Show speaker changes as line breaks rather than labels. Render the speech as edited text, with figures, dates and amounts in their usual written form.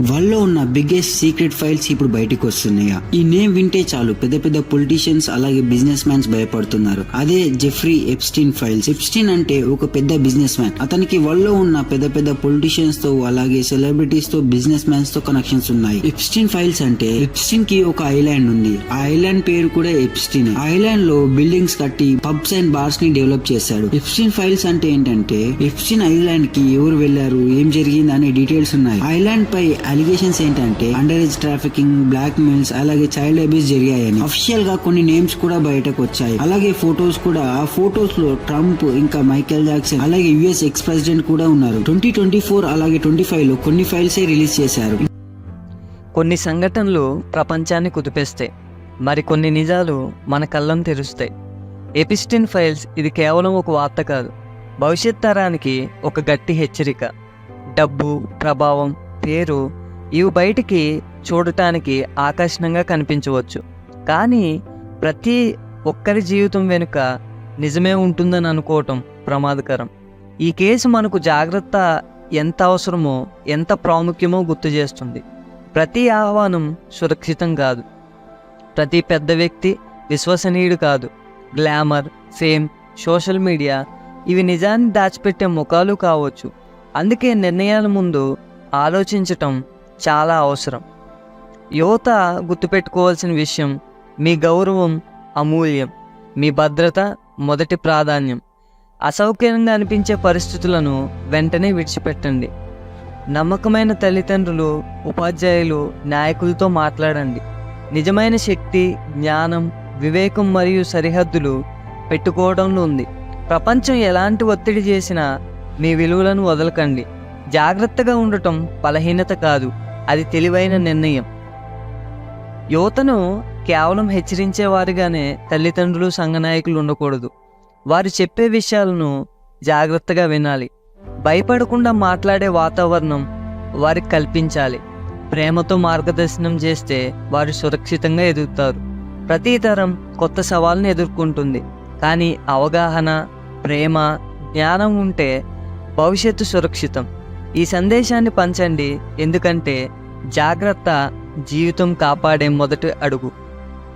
వాళ్ళలో ఉన్న biggest secret files ఇప్పుడు బయటకు వస్తున్నాయా? ఈ నేమ్ వింటే చాలు పెద్ద పెద్ద పొలిటీషియన్స్ అలాగే బిజినెస్ మ్యాన్స్ భయపడుతున్నారు. అదే జెఫ్రీ ఎప్స్టీన్ ఫైల్స్. ఎప్స్టీన్ అంటే ఒక పెద్ద బిజినెస్ మ్యాన్. అతనికి వాళ్ళలో ఉన్న పెద్ద పెద్ద పొలిటీషియన్స్ తో అలాగే సెలబ్రిటీస్ తో బిజినెస్ మ్యాన్స్ తో కనెక్షన్స్ ఉన్నాయి. ఎప్స్టీన్ ఫైల్స్ అంటే ఎప్స్టీన్ కి ఒక ఐలాండ్ ఉంది. ఆ ఐలాండ్ పేరు కూడా ఎప్స్టీన్. ఆ ఐలాండ్ లో బిల్డింగ్స్ కట్టి పబ్స్ అండ్ బార్స్ ని డెవలప్ చేశాడు. ఎప్స్టీన్ ఫైల్స్ అంటే ఏంటంటే ఎప్స్టీన్ ఐలాండ్ కి ఎవరు వెళ్లారు, ఏం జరిగింది అనే డీటెయిల్స్ ఉన్నాయి. ఐలాండ్ పై అలిగేషన్స్ ఏంటంటే under age trafficking, black mails అలాగే చైల్డ్ అబ్యూస్ జరిగాయని. అఫిషియల్ గా కొన్ని నేమ్స్ కూడా బయటకు వచ్చాయి. అలాగే ఫోటోస్ కూడా. ఆ ఫోటోస్ లో ట్రంప్ ఇంకా మైకేల్ జాక్సన్ అలాగే యుఎస్ ఎక్స్ ప్రెసిడెంట్ కూడా ఉన్నారు. 2024 అలాగే 25 లో కొన్ని ఫైల్స్ రిలీజ్ చేశారు.
కొన్ని సంఘటనలు ప్రపంచాన్ని కుదిపేస్తాయి, మరి కొన్ని నిజాలు మన కళ్ళను తెరుస్తాయి. ఎప్స్టీన్ ఫైల్స్ ఇది కేవలం ఒక వార్త కాదు, భవిష్యత్ తరానికి ఒక గట్టి హెచ్చరిక. డబ్బు, ప్రభావం, పేరు ఇవి బయటికి చూడటానికి ఆకర్షణంగా కనిపించవచ్చు, కానీ ప్రతి ఒక్కరి జీవితం వెనుక నిజమే ఉంటుందని అనుకోవటం ప్రమాదకరం. ఈ కేసు మనకు జాగ్రత్త ఎంత అవసరమో, ఎంత ప్రాముఖ్యమో గుర్తు చేస్తుంది. ప్రతి ఆహ్వానం సురక్షితం కాదు, ప్రతి పెద్ద వ్యక్తి విశ్వసనీయుడు కాదు. గ్లామర్, ఫేమ్, సోషల్ మీడియా ఇవి నిజాన్ని దాచిపెట్టే ముఖాలు కావచ్చు. అందుకే నిర్ణయాల ముందు ఆలోచించటం చాలా అవసరం. యువత గుర్తుపెట్టుకోవాల్సిన విషయం, మీ గౌరవం అమూల్యం, మీ భద్రత మొదటి ప్రాధాన్యం. అసౌకర్యంగా అనిపించే పరిస్థితులను వెంటనే విడిచిపెట్టండి. నమ్మకమైన తల్లిదండ్రులు, ఉపాధ్యాయులు, నాయకులతో మాట్లాడండి. నిజమైన శక్తి, జ్ఞానం, వివేకం మరియు సరిహద్దులు పెట్టుకోవడంలో ఉంది. ప్రపంచం ఎలాంటి ఒత్తిడి చేసినా మీ విలువలను వదలకండి. జాగ్రత్తగా ఉండటం బలహీనత కాదు, అది తెలివైన నిర్ణయం. యువతను కేవలం హెచ్చరించేవారిగానే తల్లిదండ్రులు, సంఘ నాయకులు ఉండకూడదు. వారు చెప్పే విషయాలను జాగ్రత్తగా వినాలి. భయపడకుండా మాట్లాడే వాతావరణం వారికి కల్పించాలి. ప్రేమతో మార్గదర్శనం చేస్తే వారు సురక్షితంగా ఎదుగుతారు. ప్రతి తరం కొత్త సవాళ్ళను ఎదుర్కొంటుంది, కానీ అవగాహన, ప్రేమ, జ్ఞానం ఉంటే భవిష్యత్తు సురక్షితం. ఈ సందేశాన్ని పంచండి, ఎందుకంటే జాగ్రత్త జీవితం కాపాడే మొదటి అడుగు.